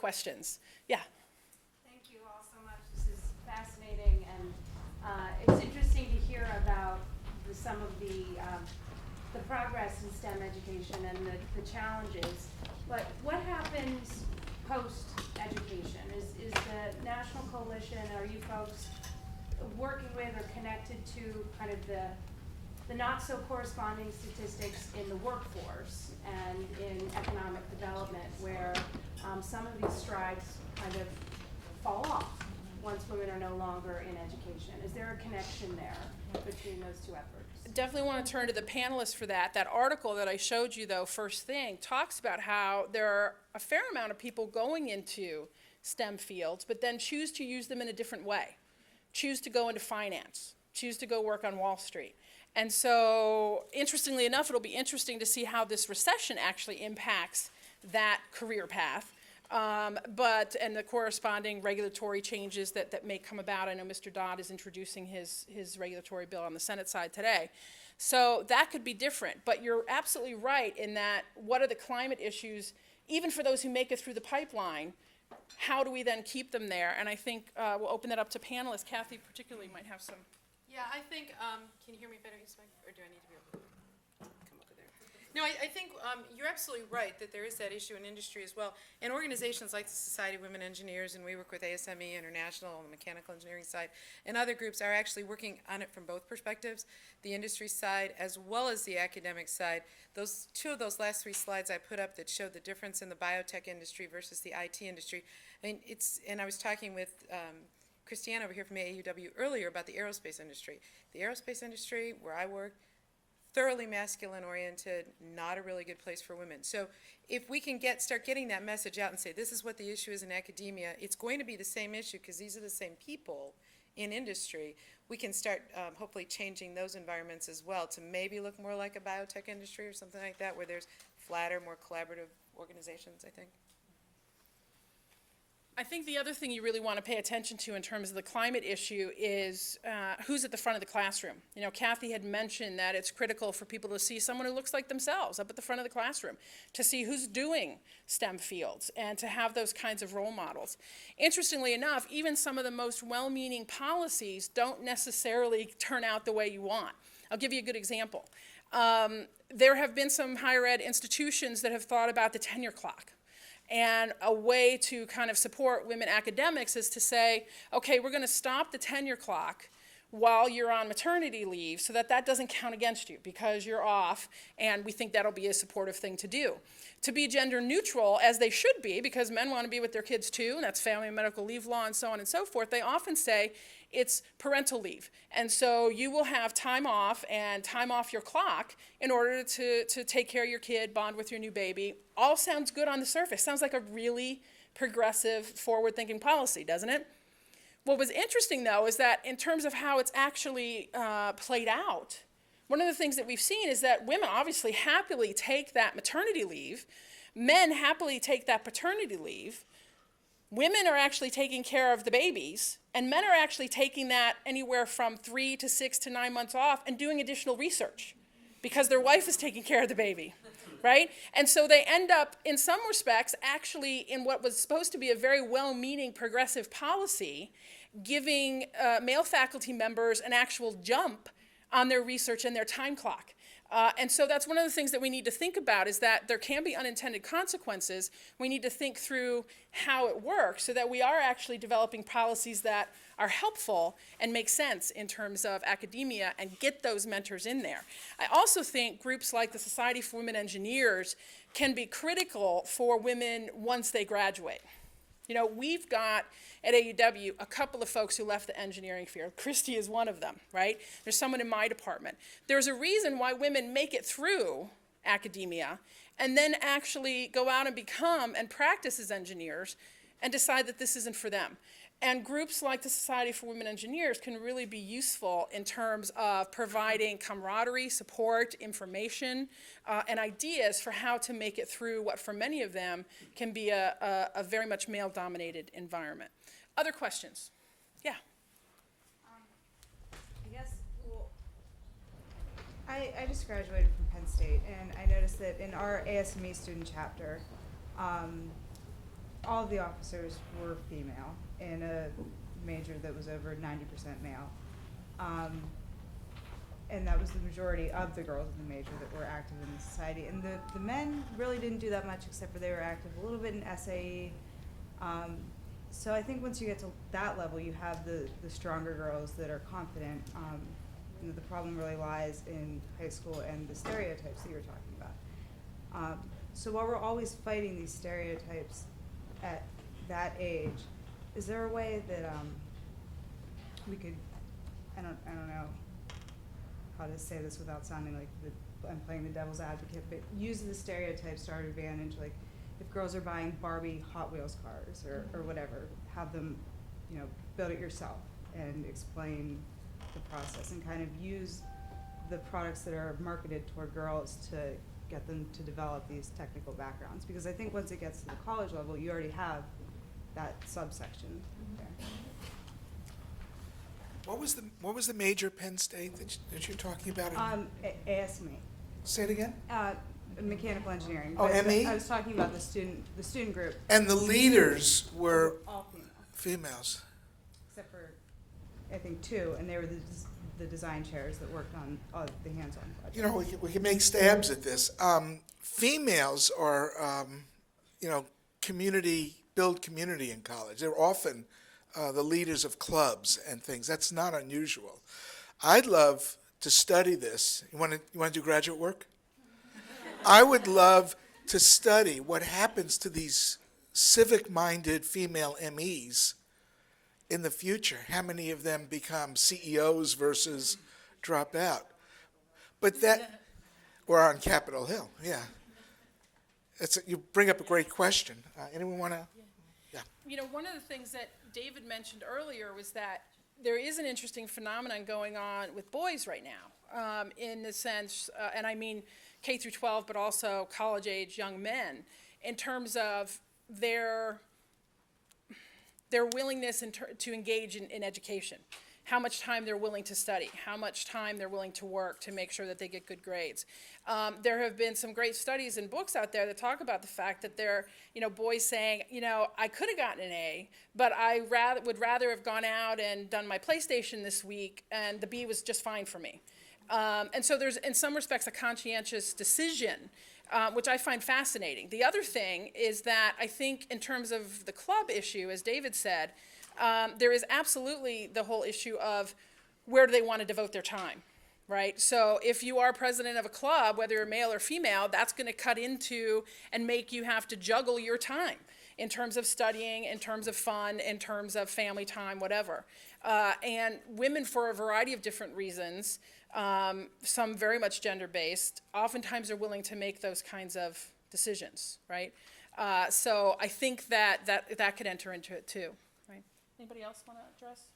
questions. Yeah. Thank you all so much. This is fascinating, and it's interesting to hear about some of the progress in STEM education and the challenges. But what happens post-education? Is the National Coalition, are you folks working with or connected to kind of the not so corresponding statistics in the workforce and in economic development, where some of these strides kind of fall off once women are no longer in education? Is there a connection there between those two efforts? Definitely want to turn to the panelists for that. That article that I showed you, though, first thing, talks about how there are a fair amount of people going into STEM fields, but then choose to use them in a different way. Choose to go into finance, choose to go work on Wall Street. And so, interestingly enough, it'll be interesting to see how this recession actually impacts that career path. And the corresponding regulatory changes that may come about. I know Mr. Dodd is introducing his regulatory bill on the Senate side today. So that could be different. But you're absolutely right in that what are the climate issues, even for those who make it through the pipeline, how do we then keep them there? And I think we'll open that up to panelists. Kathy particularly might have some. Yeah, I think, can you hear me better, or do I need to be able to come over there? No, I think you're absolutely right that there is that issue in industry as well. And organizations like the Society of Women Engineers, and we work with ASME International on the mechanical engineering side, and other groups are actually working on it from both perspectives, the industry side as well as the academic side. Those two of those last three slides I put up that showed the difference in the biotech industry versus the IT industry. I mean, and I was talking with Christiane over here from AAUW earlier about the aerospace industry. The aerospace industry, where I work, thoroughly masculine oriented, not a really good place for women. So if we can start getting that message out and say this is what the issue is in academia, it's going to be the same issue because these are the same people in industry. We can start hopefully changing those environments as well to maybe look more like a biotech industry or something like that, where there's flatter, more collaborative organizations, I think. I think the other thing you really want to pay attention to in terms of the climate issue is who's at the front of the classroom. You know, Kathy had mentioned that it's critical for people to see someone who looks like themselves up at the front of the classroom, to see who's doing STEM fields, and to have those kinds of role models. Interestingly enough, even some of the most well-meaning policies don't necessarily turn out the way you want. I'll give you a good example. There have been some higher ed institutions that have thought about the tenure clock. And a way to kind of support women academics is to say, okay, we're going to stop the tenure clock while you're on maternity leave so that that doesn't count against you because you're off, and we think that'll be a supportive thing to do. To be gender neutral, as they should be, because men want to be with their kids too, and that's family and medical leave law and so on and so forth, they often say it's parental leave. And so you will have time off and time off your clock in order to take care of your kid, bond with your new baby. All sounds good on the surface. Sounds like a really progressive, forward-thinking policy, doesn't it? What was interesting, though, is that in terms of how it's actually played out, one of the things that we've seen is that women obviously happily take that maternity leave. Men happily take that paternity leave. Women are actually taking care of the babies, and men are actually taking that anywhere from 3 to 6 to 9 months off and doing additional research because their wife is taking care of the baby, right? And so they end up, in some respects, actually in what was supposed to be a very well-meaning progressive policy, giving male faculty members an actual jump on their research and their time clock. And so that's one of the things that we need to think about, is that there can be unintended consequences. We need to think through how it works so that we are actually developing policies that are helpful and make sense in terms of academia and get those mentors in there. I also think groups like the Society for Women Engineers can be critical for women once they graduate. You know, we've got at AAUW a couple of folks who left the engineering field. Christy is one of them, right? There's someone in my department. There's a reason why women make it through academia and then actually go out and become and practice as engineers and decide that this isn't for them. And groups like the Society for Women Engineers can really be useful in terms of providing camaraderie, support, information, and ideas for how to make it through what for many of them can be a very much male-dominated environment. Other questions? Yeah. I guess, well, I just graduated from Penn State, and I noticed that in our ASME student chapter, all of the officers were female in a major that was over 90% male. And that was the majority of the girls in the major that were active in the society. And the men really didn't do that much, except for they were active a little bit in SAE. So I think once you get to that level, you have the stronger girls that are confident. You know, the problem really lies in high school and the stereotypes that you're talking about. So while we're always fighting these stereotypes at that age, is there a way that we could, I don't know how to say this without sounding like I'm playing the devil's advocate, but use the stereotypes to our advantage, like if girls are buying Barbie Hot Wheels cars or whatever, have them, you know, build it yourself and explain the process and kind of use the products that are marketed toward girls to get them to develop these technical backgrounds. Because I think once it gets to the college level, you already have that subsection there. What was the major Penn State that you're talking about? ASME. Say it again. Mechanical engineering. Oh, But ME? I was talking about the student group. And the leaders were All female, females. except for, I think, 2, and they were the design chairs that worked on all the hands-on projects. You know, we can make stabs at this. Females are, you know, build community in college. They're often the leaders of clubs and things. That's not unusual. I'd love to study this. You want to do graduate work? I would love to study what happens to these civic-minded female MEs in the future. How many of them become CEOs versus drop out? But that, or on Capitol Hill, yeah. You bring up a great question. Anyone want to? Yeah. You know, one of the things that David mentioned earlier was that there is an interesting phenomenon going on with boys right now, in the sense, and I mean K through 12, but also college-age young men, in terms of their willingness to engage in education, how much time they're willing to study, how much time they're willing to work to make sure that they get good grades. There have been some great studies and books out there that talk about the fact that there, you know, boys saying, you know, I could have gotten an A, but I would rather have gone out and done my PlayStation this week, and the B was just fine for me. And so there's, in some respects, a conscientious decision, which I find fascinating. The other thing is that I think in terms of the club issue, as David said, there is absolutely the whole issue of where do they want to devote their time, right? So if you are president of a club, whether you're male or female, that's going to cut into and make you have to juggle your time in terms of studying, in terms of fun, in terms of family time, whatever. And women, for a variety of different reasons, some very much gender-based, oftentimes are willing to make those kinds of decisions, right? So I think that could enter into it too, right? Anybody else want to address?